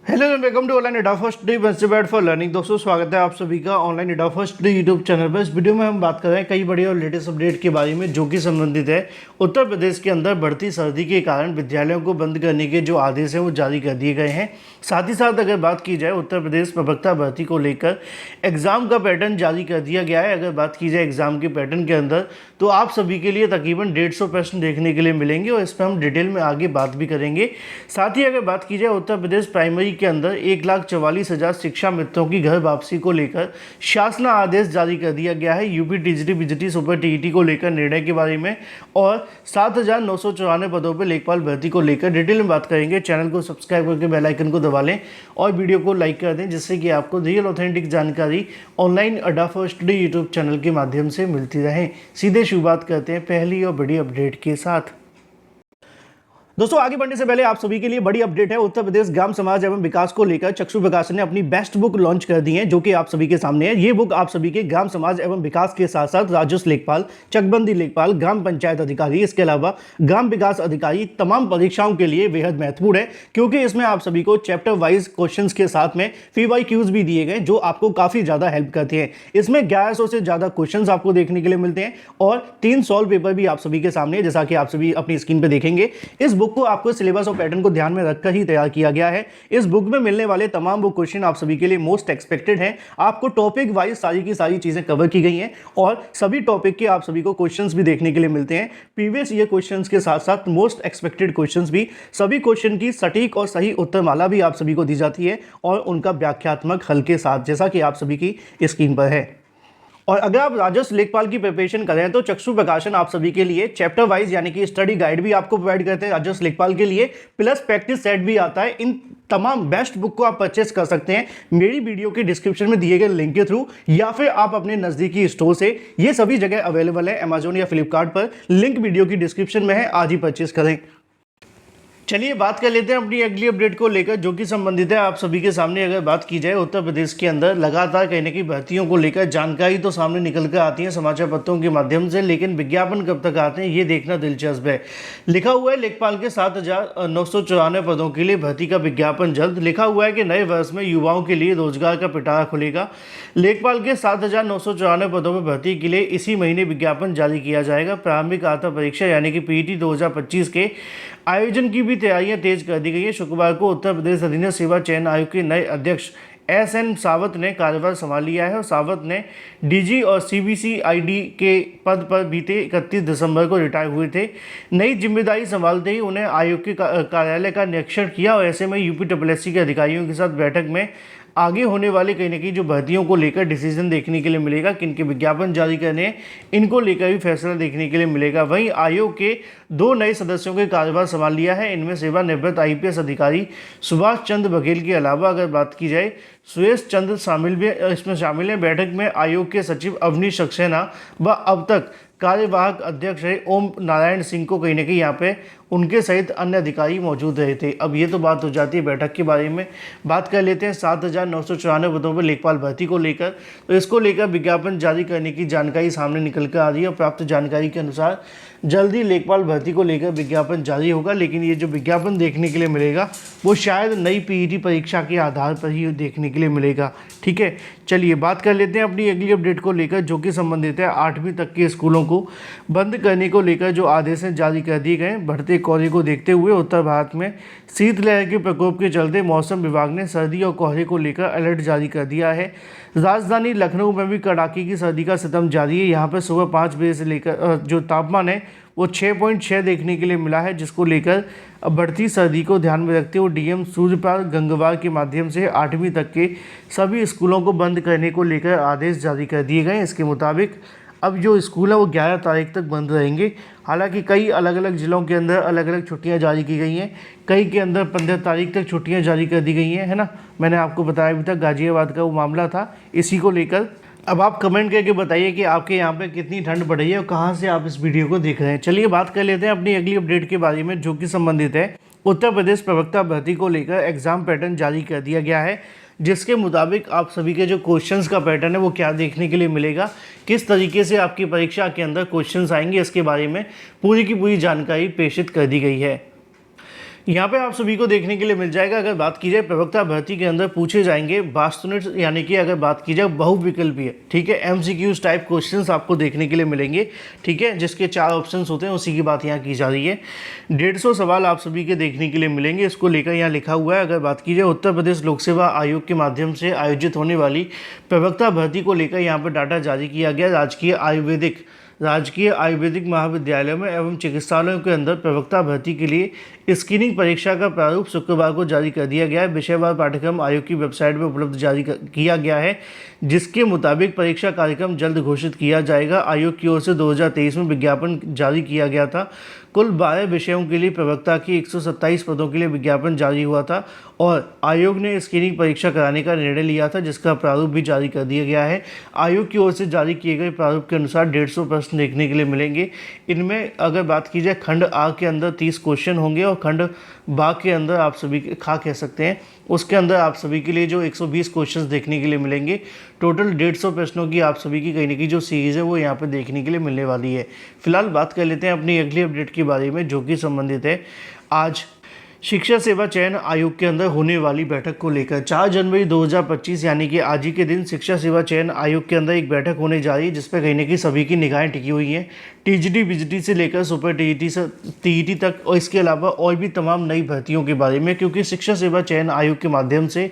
Hello and welcome to online ada first day best for learning. दोस्तों स्वागत है आप सभी का online ada first day YouTube channel पर। इस वीडियो में हम बात कर रहे हैं कई बड़ी और लेटेस्ट अपडेट के बारे में जो कि संबंधित है उत्तर प्रदेश के अंदर बढ़ती सर्दी के कारण विद्यालयों को बंद करने के जो आदेश हैं वो जारी कर दिए गए हैं। साथ ही साथ अगर बात की जाए उत्तर प्रदेश प्रवक्ता भर्ती को लेकर एग्जाम का पैटर्न जारी कर दिया गया है। अगर बात की जाए एग्जाम के पैटर्न के अंदर तो आप सभी के लिए तकरीबन 150 प्रश्न देखने के लिए मिलेंगे और इस पर हम डिटेल में आगे बात भी करेंगे। साथ ही अगर बात की जाए उत्तर प्रदेश प्राइमरी के अंदर 1,44,000 शिक्षा मित्रों की घर वापसी को लेकर शासन आदेश जारी कर दिया गया है। UP TGT BGT super TET को लेकर निर्णय के बारे में और 7,994 पदों पर लेखपाल भर्ती को लेकर डिटेल में बात करेंगे। चैनल को सब्सक्राइब करके बेल आइकन को दबा लें और वीडियो को लाइक कर दें जिससे कि आपको रियल ऑथेंटिक जानकारी ऑनलाइन अड्डा फर्स्ट डे यूट्यूब चैनल के माध्यम से मिलती रहे। सीधे शुरुआत करते हैं पहली और बड़ी अपडेट के साथ। दोस्तों आगे बढ़ने से पहले आप सभी के लिए बड़ी अपडेट है। उत्तर प्रदेश ग्राम समाज एवं विकास को लेकर चक्षु प्रकाशन ने अपनी बेस्ट बुक लॉन्च कर दी है जो कि आप सभी के सामने है। ये बुक आप सभी के ग्राम समाज एवं विकास के साथ साथ राजस्व लेखपाल, चकबंदी लेखपाल, ग्राम पंचायत अधिकारी, इसके अलावा ग्राम विकास अधिकारी तमाम परीक्षाओं के लिए बेहद महत्वपूर्ण है क्योंकि इसमें आप सभी को चैप्टर वाइज क्वेश्चन के साथ में PYQs भी दिए गए जो आपको काफी ज्यादा हेल्प करते हैं। इसमें 1100 से ज्यादा क्वेश्चन आपको देखने के लिए मिलते हैं और 3 सॉल्व पेपर भी आप सभी के सामने है जैसा कि आप सभी अपनी स्क्रीन पर देखेंगे। इस बुक को आपको सिलेबस और पैटर्न को ध्यान में रखकर ही तैयार किया गया है। इस बुक में मिलने वाले तमाम वो क्वेश्चन आप सभी के लिए मोस्ट एक्सपेक्टेड हैं। आपको टॉपिक वाइज सारी की सारी चीजें कवर की गई हैं और सभी टॉपिक के आप सभी को क्वेश्चंस भी देखने के लिए मिलते हैं। प्रीवियस ईयर क्वेश्चंस के साथ साथ मोस्ट एक्सपेक्टेड क्वेश्चंस भी, सभी क्वेश्चन की सटीक और सही उत्तरमाला भी आप सभी को दी जाती है और उनका व्याख्यात्मक हल के साथ जैसा कि आप सभी की स्क्रीन पर है। और अगर आप राजस्व लेखपाल की प्रिपरेशन करें तो चक्षु प्रकाशन आप सभी के लिए चैप्टर वाइज यानी कि स्टडी गाइड भी आपको प्रोवाइड करते हैं राजस्व लेखपाल के लिए, प्लस प्रैक्टिस सेट भी आता है। इन तमाम बेस्ट बुक को आप परचेस कर सकते हैं मेरी वीडियो के डिस्क्रिप्शन में दिए गए लिंक के थ्रू या फिर आप अपने नजदीकी स्टोर से, ये सभी जगह अवेलेबल है अमेजोन या फ्लिपकार्ट पर, लिंक वीडियो की डिस्क्रिप्शन में है, आज ही परचेस करें। चलिए बात कर लेते हैं अपनी अगली अपडेट को लेकर जो कि संबंधित है आप सभी के सामने। अगर बात की जाए उत्तर प्रदेश के अंदर लगातार कहीं ना कहीं भर्तियों को लेकर जानकारी तो सामने निकल कर आती है समाचार पत्रों के माध्यम से, लेकिन विज्ञापन कब तक आते हैं ये देखना दिलचस्प है। लिखा हुआ है लेखपाल के 7,994 पदों के लिए भर्ती का विज्ञापन जल्द। लिखा हुआ है कि नए वर्ष में युवाओं के लिए रोजगार का पिटारा खुलेगा। लेखपाल के 7,994 पदों पर भर्ती के लिए इसी महीने विज्ञापन जारी किया जाएगा। प्रारंभिक आत्म परीक्षा यानी कि PET 2025 के आयोजन की भी तैयारियां तेज कर दी गई है। शुक्रवार को उत्तर प्रदेश अधीनस्थ सेवा चयन आयोग के नए अध्यक्ष SN सावत ने कार्यभार संभाल लिया है और सावत ने DG और CBCID के पद पर बीते 31 दिसंबर को रिटायर हुए थे। नई जिम्मेदारी संभालते ही उन्हें आयोग के कार्यालय का निरीक्षण किया और ऐसे में UPSSC के अधिकारियों के साथ बैठक में आगे होने वाले कहीं ना कहीं जो भर्तियों को लेकर डिसीजन देखने के लिए मिलेगा, किनके विज्ञापन जारी करने इनको लेकर भी फैसला देखने के लिए मिलेगा। वहीं आयोग के 2 नए सदस्यों के कार्यभार संभाल लिया है। इनमें सेवानिवृत्त IPS अधिकारी सुभाष चंद्र बघेल के अलावा अगर बात की जाए सुरेश चंद्र इसमें शामिल हैं। बैठक में आयोग के सचिव अवनीश सक्सेना व अब तक कार्यवाहक अध्यक्ष है ओम नारायण सिंह को कहीं ना कहीं यहाँ पे उनके सहित अन्य अधिकारी मौजूद रहे थे। अब ये तो बात हो जाती है बैठक के बारे में। बात कर लेते हैं 7,994 पदों पर लेखपाल भर्ती को लेकर। तो इसको लेकर विज्ञापन जारी करने की जानकारी सामने निकल कर आ रही है और प्राप्त जानकारी के अनुसार जल्दी लेखपाल भर्ती को लेकर विज्ञापन जारी होगा, लेकिन ये जो विज्ञापन देखने के लिए मिलेगा वो शायद नई PET परीक्षा के आधार पर ही देखने के लिए मिलेगा। ठीक है, चलिए बात कर लेते हैं अपनी अगली अपडेट को लेकर जो कि संबंधित है 8वीं तक के स्कूलों को बंद करने को लेकर जो आदेश जारी कर दिए गए। बढ़ते कोहरे को देखते हुए उत्तर भारत में शीतलहर के प्रकोप के चलते मौसम विभाग ने सर्दी और कोहरे को लेकर अलर्ट जारी कर दिया है। राजधानी लखनऊ में भी कड़ाके की सर्दी का सितम जारी है। यहाँ पर सुबह 5 बजे से लेकर जो तापमान है वो 6.6 देखने के लिए मिला है, जिसको लेकर बढ़ती सर्दी को ध्यान में रखते हुए DM सूर्यपाल गंगवार के माध्यम से 8वीं तक के सभी स्कूलों को बंद करने को लेकर आदेश जारी कर दिए गए। इसके मुताबिक अब जो स्कूल है वो 11 तारीख तक बंद रहेंगे। हालांकि कई अलग अलग ज़िलों के अंदर अलग अलग छुट्टियां जारी की गई हैं, कई के अंदर 15 तारीख तक छुट्टियां जारी कर दी गई हैं, है ना। मैंने आपको बताया भी था गाजियाबाद का वो मामला था इसी को लेकर। अब आप कमेंट करके बताइए कि आपके यहाँ पे कितनी ठंड पड़ रही है और कहाँ से आप इस वीडियो को देख रहे हैं। चलिए बात कर लेते हैं अपनी अगली अपडेट के बारे में जो कि संबंधित है उत्तर प्रदेश प्रवक्ता भर्ती को लेकर एग्जाम पैटर्न जारी कर दिया गया है, जिसके मुताबिक आप सभी के जो क्वेश्चंस का पैटर्न है वो क्या देखने के लिए मिलेगा, किस तरीके से आपकी परीक्षा के अंदर क्वेश्चंस आएंगे, इसके बारे में पूरी की पूरी जानकारी प्रेषित कर दी गई है। यहाँ पे आप सभी को देखने के लिए मिल जाएगा। अगर बात की जाए प्रवक्ता भर्ती के अंदर पूछे जाएंगे वास्तुनिष्ठ, यानी कि अगर बात की जाए बहुविकल्पीय, ठीक है, एमसीक्यूज टाइप क्वेश्चंस आपको देखने के लिए मिलेंगे, ठीक है, जिसके 4 ऑप्शंस होते हैं, उसी की बात यहाँ की जा रही है। 150 सवाल आप सभी के देखने के लिए मिलेंगे, इसको लेकर यहाँ लिखा हुआ है। अगर बात की जाए उत्तर प्रदेश लोक सेवा आयोग के माध्यम से आयोजित होने वाली प्रवक्ता भर्ती को लेकर यहाँ पर डाटा जारी किया गया। राजकीय आयुर्वेदिक महाविद्यालयों में एवं चिकित्सालयों के अंदर प्रवक्ता भर्ती के लिए स्क्रीनिंग परीक्षा का प्रारूप शुक्रवार को जारी कर दिया गया है। विषयवार पाठ्यक्रम आयोग की वेबसाइट पर उपलब्ध किया गया है, जिसके मुताबिक परीक्षा कार्यक्रम जल्द घोषित किया जाएगा। आयोग की ओर से 2023 में विज्ञापन जारी किया गया था। कुल 12 विषयों के लिए प्रवक्ता की 127 पदों के लिए विज्ञापन जारी हुआ था और आयोग ने स्क्रीनिंग परीक्षा कराने का निर्णय लिया था, जिसका प्रारूप भी जारी कर दिया गया है। आयोग की ओर से जारी किए गए प्रारूप के अनुसार 150 प्रश्न देखने के लिए मिलेंगे। इनमें अगर बात की जाए खंड आ के अंदर 30 क्वेश्चन होंगे और खंड बा के अंदर आप सभी खा कह सकते हैं, उसके अंदर आप सभी के लिए जो 120 क्वेश्चंस देखने के लिए मिलेंगे। टोटल 150 प्रश्नों की आप सभी की कहीं ना कहीं जो सीरीज़ है वो यहाँ पर देखने के लिए मिलने वाली है। फिलहाल बात कर लेते हैं अपनी अगली अपडेट के बारे में, जो कि संबंधित है आज शिक्षा सेवा चयन आयोग के अंदर होने वाली बैठक को लेकर। 4 जनवरी 2025 यानी कि आज ही के दिन शिक्षा सेवा चयन आयोग के अंदर एक बैठक होने जा रही है, जिस पर कहीं ना कहीं सभी की निगाहें टिकी हुई हैं। टीजीटी बीजीटी से लेकर सुपर टीईटी से टीईटी तक, और इसके अलावा और भी तमाम नई भर्तियों के बारे में, क्योंकि शिक्षा सेवा चयन आयोग के माध्यम से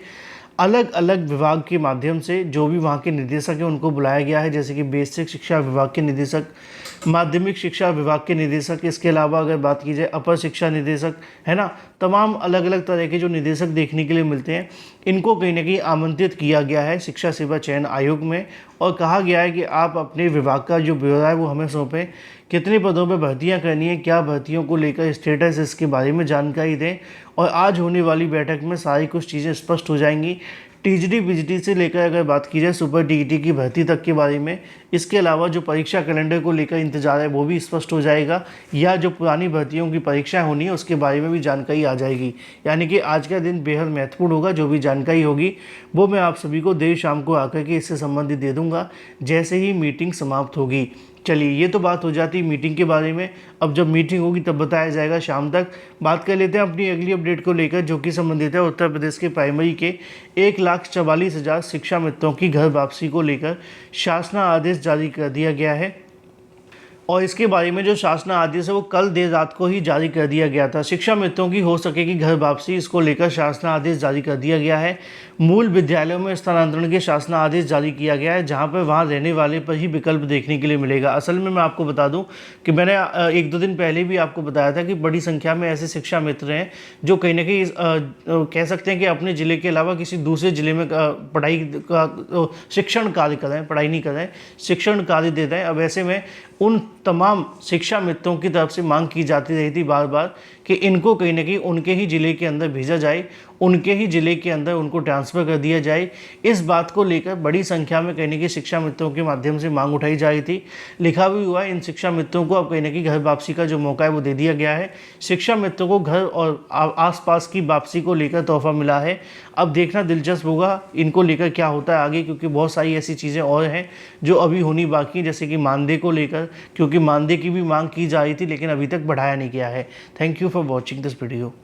अलग अलग विभाग के माध्यम से जो भी वहाँ के निदेशक हैं उनको बुलाया गया है, जैसे कि बेसिक शिक्षा विभाग के निदेशक, माध्यमिक शिक्षा विभाग के निदेशक, इसके अलावा अगर बात की जाए अपर शिक्षा निदेशक, है ना, तमाम अलग अलग तरह के जो निदेशक देखने के लिए मिलते हैं, इनको कहीं ना कहीं आमंत्रित किया गया है शिक्षा सेवा चयन आयोग में, और कहा गया है कि आप अपने विभाग का जो ब्यौरा है वो हमें सौंपें, कितने पदों पर भर्तियां करनी है, क्या भर्तियों को लेकर स्टेटस, इसके बारे में जानकारी दें। और आज होने वाली बैठक में सारी कुछ चीज़ें स्पष्ट हो जाएंगी। टीजीटी बीजीटी से लेकर अगर बात की जाए सुपर टीईटी की भर्ती तक के बारे में, इसके अलावा जो परीक्षा कैलेंडर को लेकर इंतजार है वो भी स्पष्ट हो जाएगा, या जो पुरानी भर्तियों की परीक्षाएं होनी है उसके बारे में भी जानकारी आ जाएगी। यानी कि आज का दिन बेहद महत्वपूर्ण होगा। जो भी जानकारी होगी वो मैं आप सभी को देर शाम को आकर के इससे संबंधित दे दूंगा, जैसे ही मीटिंग समाप्त होगी। चलिए, ये तो बात हो जाती है मीटिंग के बारे में। अब जब मीटिंग होगी तब बताया जाएगा शाम तक। बात कर लेते हैं अपनी अगली अपडेट को लेकर, जो कि संबंधित है उत्तर प्रदेश के प्राइमरी के 1,44,000 शिक्षा मित्रों की घर वापसी को लेकर शासना आदेश जारी कर दिया गया है। और इसके बारे में जो शासना आदेश है वो कल देर रात को ही जारी कर दिया गया था। शिक्षा मित्रों की हो सकेगी घर वापसी, इसको लेकर शासना आदेश जारी कर दिया गया है। मूल विद्यालयों में स्थानांतरण के शासना आदेश जारी किया गया है, जहां पर वहां रहने वाले पर ही विकल्प देखने के लिए मिलेगा। असल में मैं आपको बता दूं कि मैंने 1-2 दिन पहले भी आपको बताया था कि बड़ी संख्या में ऐसे शिक्षा मित्र हैं जो कहीं ना कहीं कह सकते हैं कि अपने ज़िले के अलावा किसी दूसरे ज़िले में पढ़ाई का शिक्षण कार्य कर रहे हैं, पढ़ाई नहीं कर रहे हैं, शिक्षण कार्य दे रहे हैं। अब ऐसे में उन तमाम शिक्षा मित्रों की तरफ से मांग की जाती रही थी बार बार कि इनको कहीं ना कहीं उनके ही ज़िले के अंदर भेजा जाए, उनके ही ज़िले के अंदर उनको ट्रांसफ़र कर दिया जाए। इस बात को लेकर बड़ी संख्या में कहीं ना कहीं शिक्षा मित्रों के माध्यम से मांग उठाई जा रही थी। लिखा भी हुआ है, इन शिक्षा मित्रों को अब कहीं ना कहीं घर वापसी का जो मौका है वो दे दिया गया है। शिक्षा मित्रों को घर और आसपास की वापसी को लेकर तोहफा मिला है। अब देखना दिलचस्प होगा इनको लेकर क्या होता है आगे, क्योंकि बहुत सारी ऐसी चीज़ें और हैं जो अभी होनी बाकी हैं, जैसे कि मानदेय को लेकर, क्योंकि मानदेय की भी मांग की जा रही थी लेकिन अभी तक बढ़ाया नहीं गया है। Thank you for watching this video.